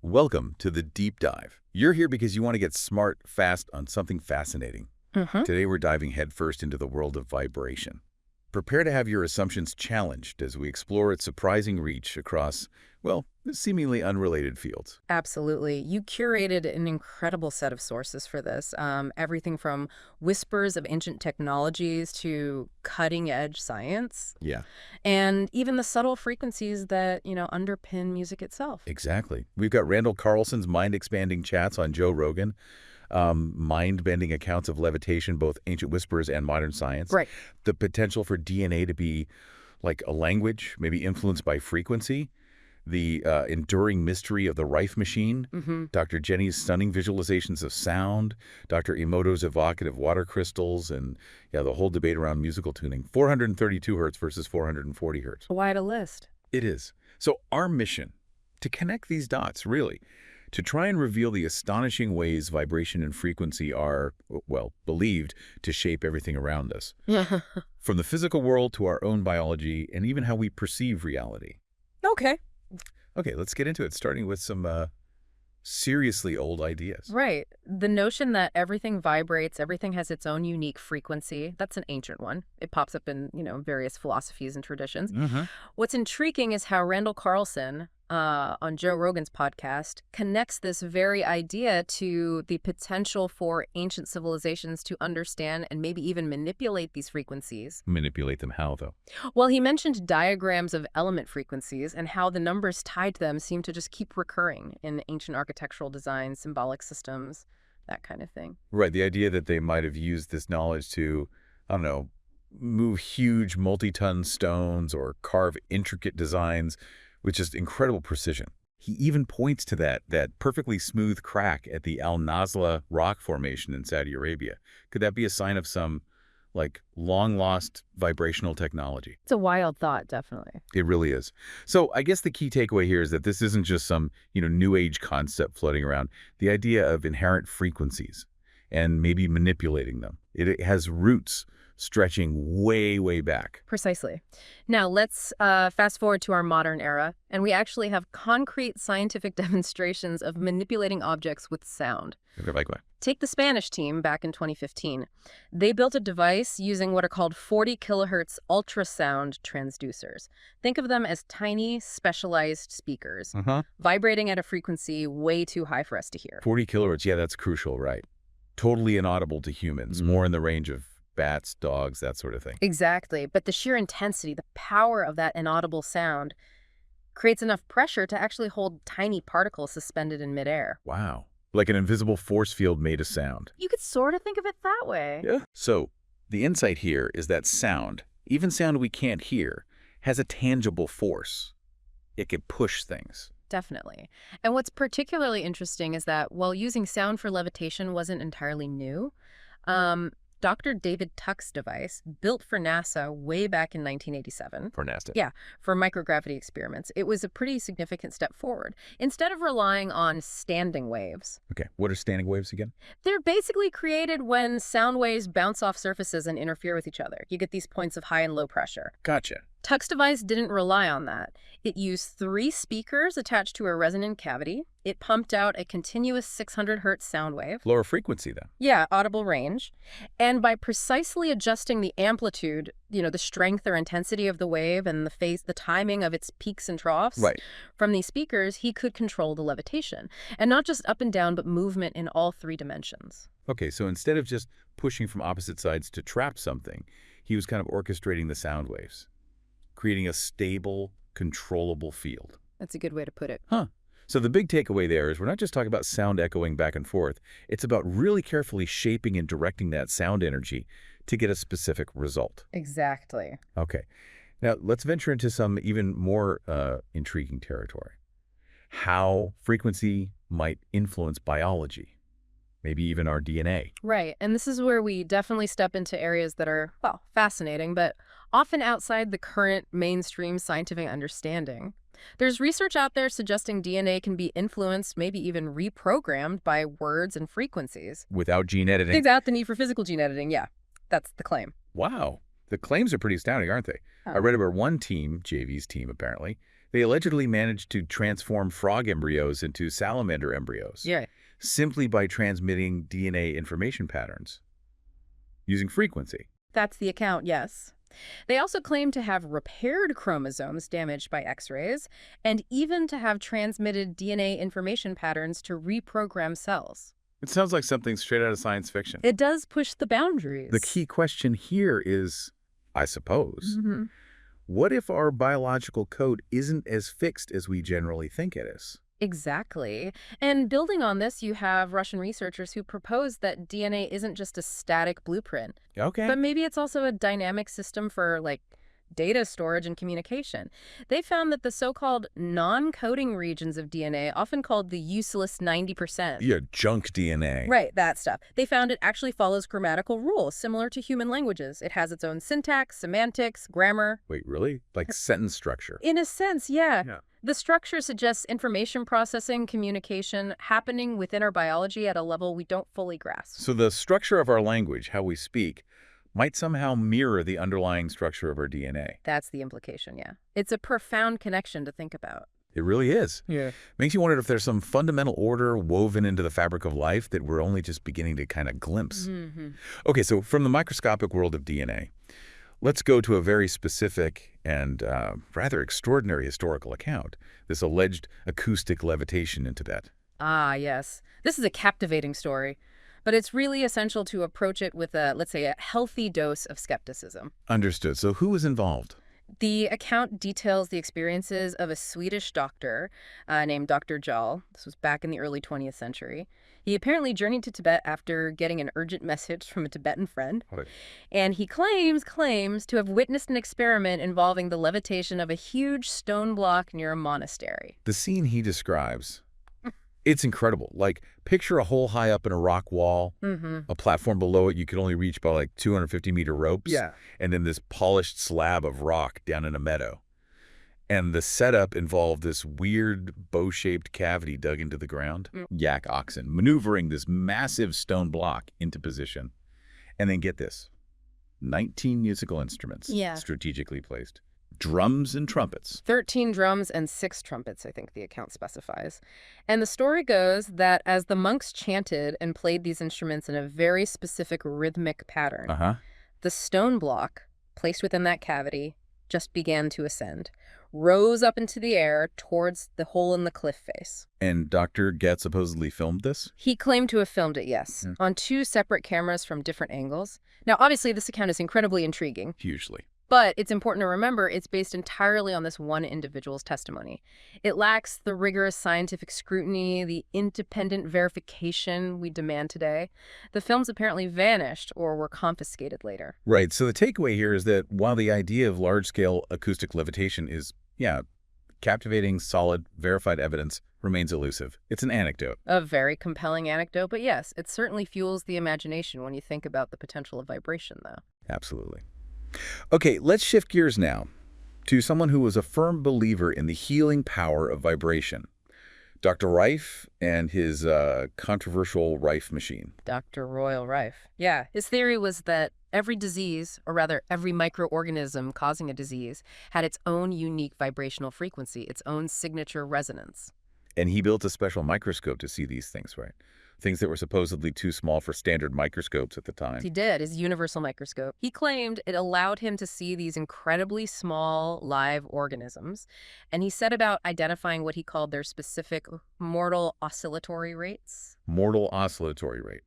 Welcome to the Deep Dive. You're here because you want to get smart, fast on something fascinating. Today we're diving headfirst into the world of vibration. Prepare to have your assumptions challenged as we explore its surprising reach across, well, seemingly unrelated fields. Absolutely. You curated an incredible set of sources for this. Everything from whispers of ancient technologies to cutting-edge science, Yeah, and even the subtle frequencies that, underpin music itself. exactly. We've got Randall Carlson's mind-expanding chats on Joe Rogan, mind-bending accounts of levitation, both ancient whispers and modern science. Right. The potential for DNA to be like a language, maybe influenced by frequency. The enduring mystery of the Rife machine, Dr. Jenny's stunning visualizations of sound, Dr. Emoto's evocative water crystals, and the whole debate around musical tuning. 432 hertz versus 440 hertz. Quite a list. It is. So our mission, to connect these dots, really, to try and reveal the astonishing ways vibration and frequency are, well, believed to shape everything around us. From the physical world to our own biology and even how we perceive reality. Okay. Okay, let's get into it, starting with some seriously old ideas. Right. The notion that everything vibrates, everything has its own unique frequency, that's an ancient one. It pops up in, various philosophies and traditions. What's intriguing is how Randall Carlson, on Joe Rogan's podcast, connects this very idea to the potential for ancient civilizations to understand and maybe even manipulate these frequencies. Manipulate them how, though? Well, he mentioned diagrams of element frequencies and how the numbers tied to them seem to just keep recurring in ancient architectural designs, symbolic systems, that kind of thing. Right, the idea that they might have used this knowledge to, I don't know, move huge multi-ton stones or carve intricate designs with just incredible precision. He even points to that perfectly smooth crack at the Al Nazla rock formation in Saudi Arabia. Could that be a sign of some, like, long-lost vibrational technology? It's a wild thought, definitely. It really is. So I guess the key takeaway here is that this isn't just some, new age concept floating around. The idea of inherent frequencies and maybe manipulating them. It has roots stretching way, way back. Precisely. Now, let's fast forward to our modern era, and we actually have concrete scientific demonstrations of manipulating objects with sound. Like what? Take the Spanish team back in 2015. They built a device using what are called 40 kilohertz ultrasound transducers. Think of them as tiny, specialized speakers, vibrating at a frequency way too high for us to hear. 40 kilohertz, yeah, that's crucial, right? Totally inaudible to humans, more in the range of bats, dogs, that sort of thing. Exactly. But the sheer intensity, the power of that inaudible sound creates enough pressure to actually hold tiny particles suspended in midair. Wow. Like an invisible force field made of sound. You could sort of think of it that way. Yeah. So the insight here is that sound, even sound we can't hear, has a tangible force. It can push things. Definitely. And what's particularly interesting is that while using sound for levitation wasn't entirely new, Dr. David Tuck's device, built for NASA way back in 1987. For NASA. Yeah, for microgravity experiments. It was a pretty significant step forward. Instead of relying on standing waves. Okay, what are standing waves again? They're basically created when sound waves bounce off surfaces and interfere with each other. You get these points of high and low pressure. Gotcha. Tuck's device didn't rely on that. It used 3 speakers attached to a resonant cavity. It pumped out a continuous 600 hertz sound wave. Lower frequency, then. Yeah, audible range. And by precisely adjusting the amplitude, the strength or intensity of the wave and the timing of its peaks and troughs from these speakers, he could control the levitation. And not just up and down, but movement in all 3 dimensions. Okay, so instead of just pushing from opposite sides to trap something, he was kind of orchestrating the sound waves, creating a stable, controllable field. That's a good way to put it. So the big takeaway there is we're not just talking about sound echoing back and forth. It's about really carefully shaping and directing that sound energy to get a specific result. Exactly. Okay. Now, let's venture into some even more intriguing territory. How frequency might influence biology, maybe even our DNA. Right. And this is where we definitely step into areas that are, well, fascinating, but often outside the current mainstream scientific understanding. There's research out there suggesting DNA can be influenced, maybe even reprogrammed by words and frequencies. Without gene editing? Without the need for physical gene editing, yeah. That's the claim. Wow. The claims are pretty astounding, aren't they? I read about one team, JV's team apparently, They allegedly managed to transform frog embryos into salamander embryos. Yeah. Simply by transmitting DNA information patterns using frequency. That's the account, yes. They also claim to have repaired chromosomes damaged by X-rays, and even to have transmitted DNA information patterns to reprogram cells. It sounds like something straight out of science fiction. It does push the boundaries. The key question here is, I suppose, what if our biological code isn't as fixed as we generally think it is? Exactly. And building on this, you have Russian researchers who propose that DNA isn't just a static blueprint, Okay. but maybe it's also a dynamic system for, like, data storage and communication. They found that the so-called non-coding regions of DNA, often called the useless 90%. Yeah, junk DNA. Right, that stuff. They found it actually follows grammatical rules, similar to human languages. It has its own syntax, semantics, grammar. Wait, really? Like sentence structure? In a sense, yeah. Yeah. The structure suggests information processing, communication, happening within our biology at a level we don't fully grasp. So the structure of our language, how we speak, might somehow mirror the underlying structure of our DNA. That's the implication, yeah. It's a profound connection to think about. It really is. Yeah. Makes you wonder if there's some fundamental order woven into the fabric of life that we're only just beginning to kind of glimpse. Okay, so from the microscopic world of DNA, let's go to a very specific and rather extraordinary historical account, this alleged acoustic levitation in Tibet. Ah, yes. This is a captivating story, but it's really essential to approach it with a, let's say, a healthy dose of skepticism. Understood. So who was involved? The account details the experiences of a Swedish doctor named Dr. Jal. This was back in the early 20th century. He apparently journeyed to Tibet after getting an urgent message from a Tibetan friend. Right. And he claims to have witnessed an experiment involving the levitation of a huge stone block near a monastery. The scene he describes, it's incredible. Like, picture a hole high up in a rock wall, a platform below it you could only reach by like 250-meter ropes, and then this polished slab of rock down in a meadow. And the setup involved this weird bow-shaped cavity dug into the ground, yak oxen, maneuvering this massive stone block into position. And then get this, 19 musical instruments strategically placed. Drums and trumpets. 13 drums and 6 trumpets, I think the account specifies. And the story goes that as the monks chanted and played these instruments in a very specific rhythmic pattern, the stone block placed within that cavity just began to ascend, rose up into the air towards the hole in the cliff face. And Dr. Getz supposedly filmed this? He claimed to have filmed it, yes, on 2 separate cameras from different angles. Now, obviously, this account is incredibly intriguing. Hugely. But it's important to remember it's based entirely on this one individual's testimony. It lacks the rigorous scientific scrutiny, the independent verification we demand today. The films apparently vanished or were confiscated later. Right. So the takeaway here is that while the idea of large-scale acoustic levitation is, captivating, solid, verified evidence, remains elusive. It's an anecdote. A very compelling anecdote, but yes, it certainly fuels the imagination when you think about the potential of vibration, though. Absolutely. Okay, let's shift gears now to someone who was a firm believer in the healing power of vibration. Dr. Rife and his controversial Rife machine. Dr. Royal Rife. Yeah, his theory was that every disease, or rather every microorganism causing a disease, had its own unique vibrational frequency, its own signature resonance. And he built a special microscope to see these things, right? Things that were supposedly too small for standard microscopes at the time. He did, his universal microscope. He claimed it allowed him to see these incredibly small live organisms, and he set about identifying what he called their specific mortal oscillatory rates. Mortal oscillatory rate.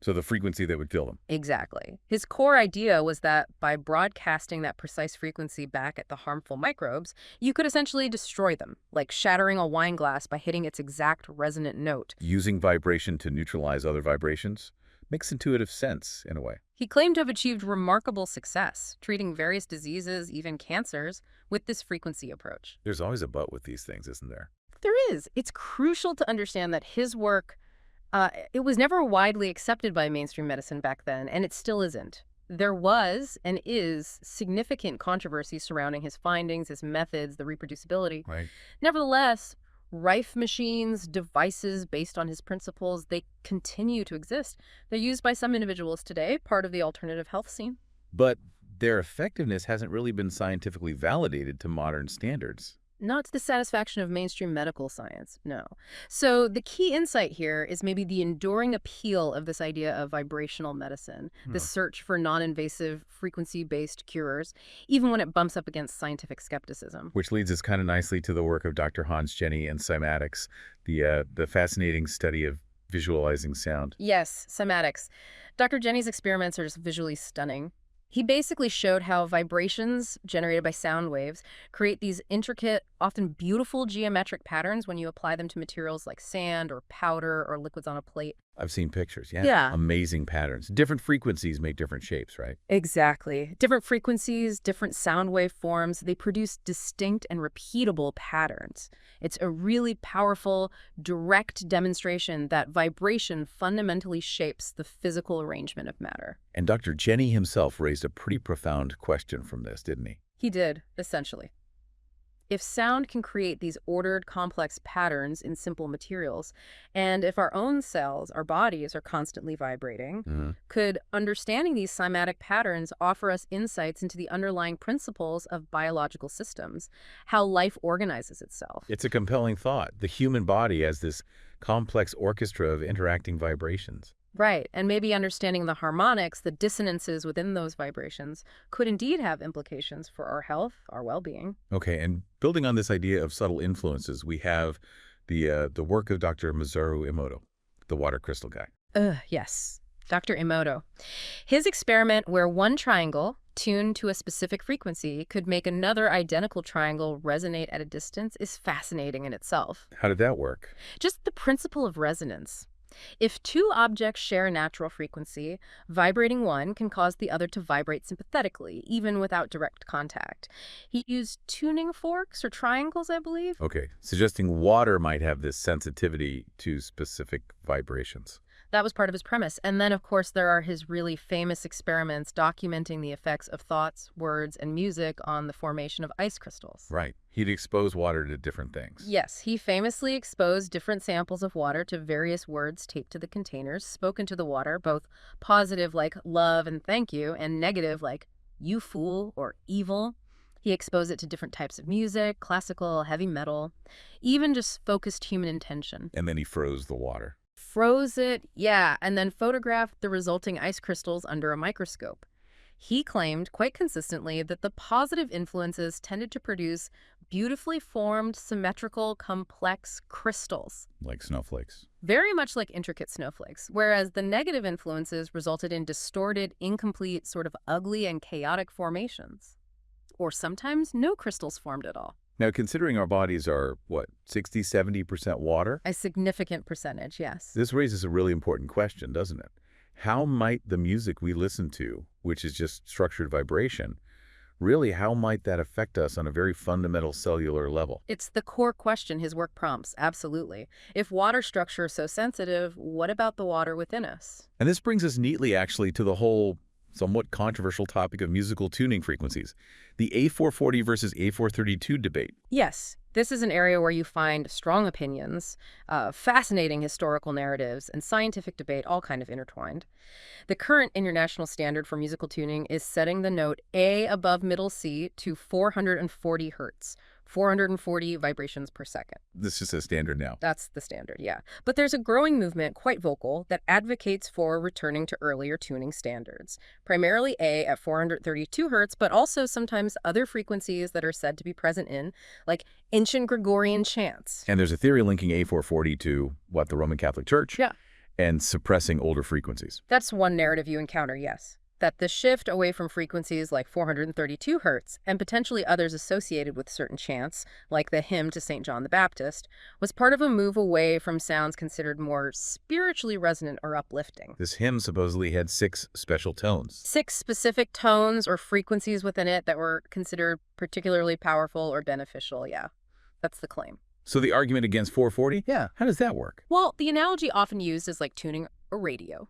So the frequency that would kill them. Exactly. His core idea was that by broadcasting that precise frequency back at the harmful microbes, you could essentially destroy them, like shattering a wine glass by hitting its exact resonant note. Using vibration to neutralize other vibrations makes intuitive sense, in a way. He claimed to have achieved remarkable success, treating various diseases, even cancers, with this frequency approach. There's always a but with these things, isn't there? There is. It's crucial to understand that his work it was never widely accepted by mainstream medicine back then, and it still isn't. There was and is significant controversy surrounding his findings, his methods, the reproducibility. Right. Nevertheless, Rife machines, devices based on his principles, they continue to exist. They're used by some individuals today, part of the alternative health scene. But their effectiveness hasn't really been scientifically validated to modern standards. Not to the satisfaction of mainstream medical science, no. So the key insight here is maybe the enduring appeal of this idea of vibrational medicine, the Hmm. search for non-invasive, frequency-based cures, even when it bumps up against scientific skepticism. Which leads us kind of nicely to the work of Dr. Hans Jenny and Cymatics, the fascinating study of visualizing sound. Yes, Cymatics. Dr. Jenny's experiments are just visually stunning. He basically showed how vibrations generated by sound waves create these intricate, often beautiful geometric patterns when you apply them to materials like sand or powder or liquids on a plate. I've seen pictures, yeah. Yeah. Amazing patterns. Different frequencies make different shapes, right? Exactly. Different frequencies, different sound wave forms, they produce distinct and repeatable patterns. It's a really powerful, direct demonstration that vibration fundamentally shapes the physical arrangement of matter. And Dr. Jenny himself raised a pretty profound question from this, didn't he? He did, essentially. If sound can create these ordered, complex patterns in simple materials, and if our own cells, our bodies, are constantly vibrating, Mhm. could understanding these cymatic patterns offer us insights into the underlying principles of biological systems, how life organizes itself? It's a compelling thought. The human body as this complex orchestra of interacting vibrations. Right, and maybe understanding the harmonics, the dissonances within those vibrations, could indeed have implications for our health, our well-being. Okay, and building on this idea of subtle influences, we have the work of Dr. Masaru Emoto, the water crystal guy. Yes, Dr. Emoto. His experiment where one triangle, tuned to a specific frequency, could make another identical triangle resonate at a distance is fascinating in itself. How did that work? Just the principle of resonance. If two objects share a natural frequency, vibrating one can cause the other to vibrate sympathetically, even without direct contact. He used tuning forks or triangles, I believe. Okay, suggesting water might have this sensitivity to specific vibrations. That was part of his premise. And then, of course, there are his really famous experiments documenting the effects of thoughts, words, and music on the formation of ice crystals. Right. He'd expose water to different things. Yes, he famously exposed different samples of water to various words taped to the containers, spoken to the water, both positive like love and thank you, and negative like you fool or evil. He exposed it to different types of music, classical, heavy metal, even just focused human intention. And then he froze the water. Froze it, yeah, and then photographed the resulting ice crystals under a microscope. He claimed quite consistently that the positive influences tended to produce beautifully formed, symmetrical, complex crystals, Like snowflakes. very much like intricate snowflakes, whereas the negative influences resulted in distorted, incomplete, sort of ugly and chaotic formations. Or sometimes no crystals formed at all. Now, considering our bodies are, what, 60, 70% water? A significant percentage, yes. This raises a really important question, doesn't it? How might the music we listen to, which is just structured vibration, really how might that affect us on a very fundamental cellular level? It's the core question his work prompts, absolutely. If water structure is so sensitive, what about the water within us? And this brings us neatly, actually, to the whole somewhat controversial topic of musical tuning frequencies, the A440 versus A432 debate. Yes, this is an area where you find strong opinions, fascinating historical narratives, and scientific debate all kind of intertwined. The current international standard for musical tuning is setting the note A above middle C to 440 hertz, 440 vibrations per second. This is a standard now. That's the standard, yeah. But there's a growing movement, quite vocal, that advocates for returning to earlier tuning standards, primarily A at 432 hertz, but also sometimes other frequencies that are said to be present in, like ancient Gregorian chants. And there's a theory linking A440 to, what, the Roman Catholic Church? Yeah. And suppressing older frequencies. That's one narrative you encounter, yes. That the shift away from frequencies like 432 hertz, and potentially others associated with certain chants, like the hymn to St. John the Baptist, was part of a move away from sounds considered more spiritually resonant or uplifting. This hymn supposedly had 6 special tones. 6 specific tones or frequencies within it that were considered particularly powerful or beneficial, yeah. That's the claim. So the argument against 440? Yeah. How does that work? Well, the analogy often used is like tuning a radio.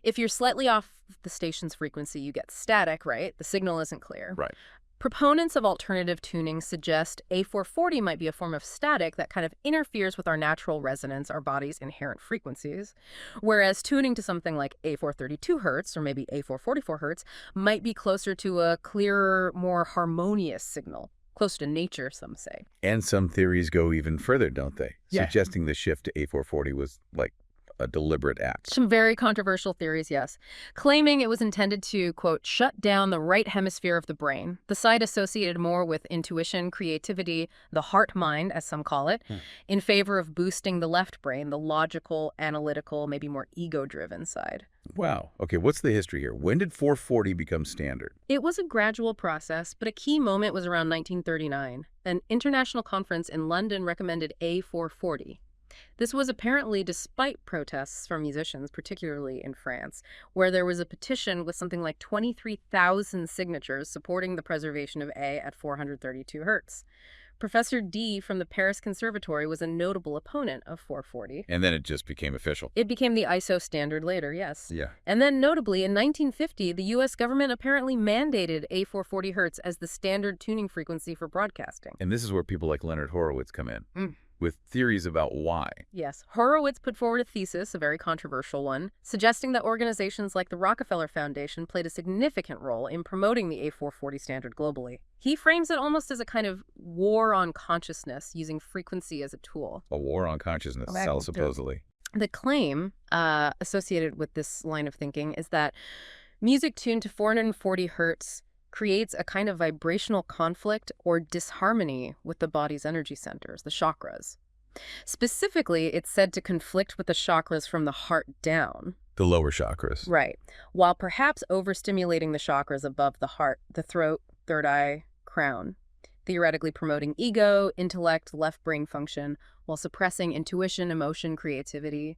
If you're slightly off the station's frequency, you get static, right? The signal isn't clear. Right. Proponents of alternative tuning suggest A440 might be a form of static that kind of interferes with our natural resonance, our body's inherent frequencies, whereas tuning to something like A432 hertz or maybe A444 hertz might be closer to a clearer, more harmonious signal. close to nature, some say. And some theories go even further, don't they? Yeah. Suggesting the shift to A440 was like a deliberate act. Some very controversial theories, yes. Claiming it was intended to, quote, shut down the right hemisphere of the brain, the side associated more with intuition, creativity, the heart-mind, as some call it, in favor of boosting the left brain, the logical, analytical, maybe more ego-driven side. Wow. Okay, what's the history here? When did 440 become standard? It was a gradual process, but a key moment was around 1939. An international conference in London recommended A440. This was apparently despite protests from musicians, particularly in France, where there was a petition with something like 23,000 signatures supporting the preservation of A at 432 hertz. Professor D from the Paris Conservatory was a notable opponent of 440. And then it just became official. It became the ISO standard later, yes. Yeah. And then notably, in 1950, the U.S. government apparently mandated A440 hertz as the standard tuning frequency for broadcasting. And this is where people like Leonard Horowitz come in. With theories about why. Yes. Horowitz put forward a thesis, a very controversial one, suggesting that organizations like the Rockefeller Foundation played a significant role in promoting the A440 standard globally. He frames it almost as a kind of war on consciousness, using frequency as a tool. A war on consciousness, supposedly. The claim associated with this line of thinking is that music tuned to 440 hertz creates a kind of vibrational conflict or disharmony with the body's energy centers, the chakras. Specifically, it's said to conflict with the chakras from the heart down. The lower chakras. Right. While perhaps overstimulating the chakras above the heart, the throat, third eye, crown, theoretically promoting ego, intellect, left brain function, while suppressing intuition, emotion, creativity.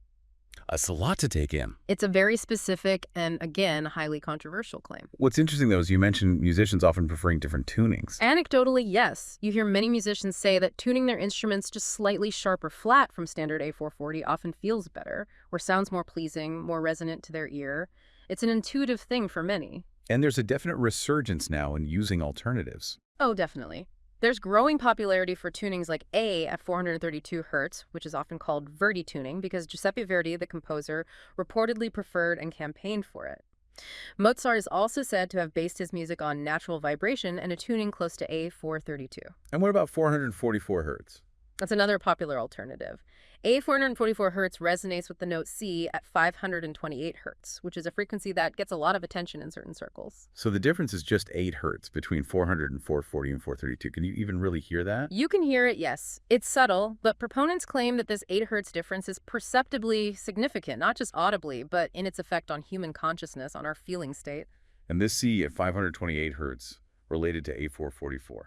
It's a lot to take in. It's a very specific and, again, highly controversial claim. What's interesting, though, is you mentioned musicians often preferring different tunings. Anecdotally, yes. You hear many musicians say that tuning their instruments just slightly sharp or flat from standard A440 often feels better, or sounds more pleasing, more resonant to their ear. It's an intuitive thing for many. And there's a definite resurgence now in using alternatives. Oh, definitely. There's growing popularity for tunings like A at 432 hertz, which is often called Verdi tuning because Giuseppe Verdi, the composer, reportedly preferred and campaigned for it. Mozart is also said to have based his music on natural vibration and a tuning close to A432. And what about 444 hertz? That's another popular alternative. A444 hertz resonates with the note C at 528 hertz, which is a frequency that gets a lot of attention in certain circles. So the difference is just 8 hertz between 400 and 440 and 432. Can you even really hear that? You can hear it, yes. It's subtle, but proponents claim that this 8 hertz difference is perceptibly significant, not just audibly, but in its effect on human consciousness, on our feeling state. And this C at 528 hertz related to A444.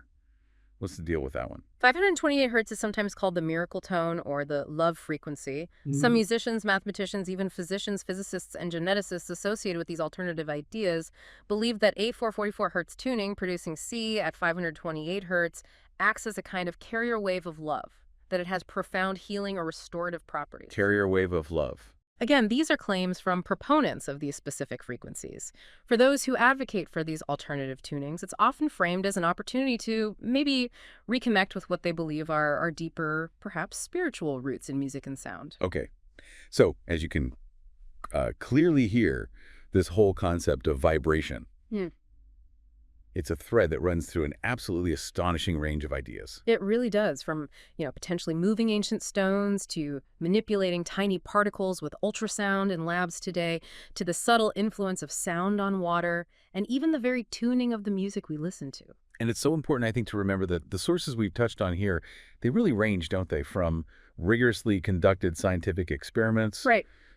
What's the deal with that one? 528 hertz is sometimes called the miracle tone or the love frequency. Some musicians, mathematicians, even physicians, physicists, and geneticists associated with these alternative ideas believe that A444 hertz tuning, producing C at 528 hertz, acts as a kind of carrier wave of love, that it has profound healing or restorative properties. Carrier wave of love. Again, these are claims from proponents of these specific frequencies. For those who advocate for these alternative tunings, it's often framed as an opportunity to maybe reconnect with what they believe are our deeper, perhaps spiritual roots in music and sound. Okay. So, as you can clearly hear, this whole concept of vibration. It's a thread that runs through an absolutely astonishing range of ideas. It really does, from, potentially moving ancient stones to manipulating tiny particles with ultrasound in labs today, to the subtle influence of sound on water, and even the very tuning of the music we listen to. And it's so important, I think, to remember that the sources we've touched on here, they really range, don't they, from rigorously conducted scientific experiments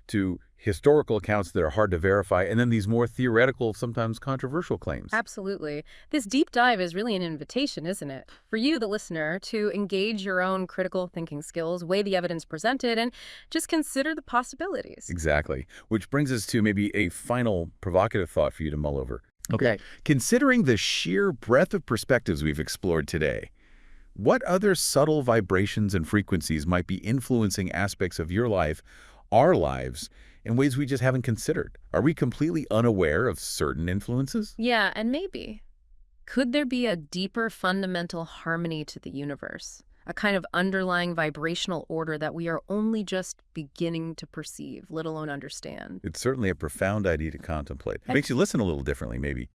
to historical accounts that are hard to verify, and then these more theoretical, sometimes controversial claims. Absolutely. This deep dive is really an invitation, isn't it? For you, the listener, to engage your own critical thinking skills, weigh the evidence presented, and just consider the possibilities. Exactly. Which brings us to maybe a final provocative thought for you to mull over. Okay. Considering the sheer breadth of perspectives we've explored today, what other subtle vibrations and frequencies might be influencing aspects of your life, our lives, in ways we just haven't considered? Are we completely unaware of certain influences? Yeah, and maybe. Could there be a deeper fundamental harmony to the universe? A kind of underlying vibrational order that we are only just beginning to perceive, let alone understand? It's certainly a profound idea to contemplate. It makes you listen a little differently, maybe.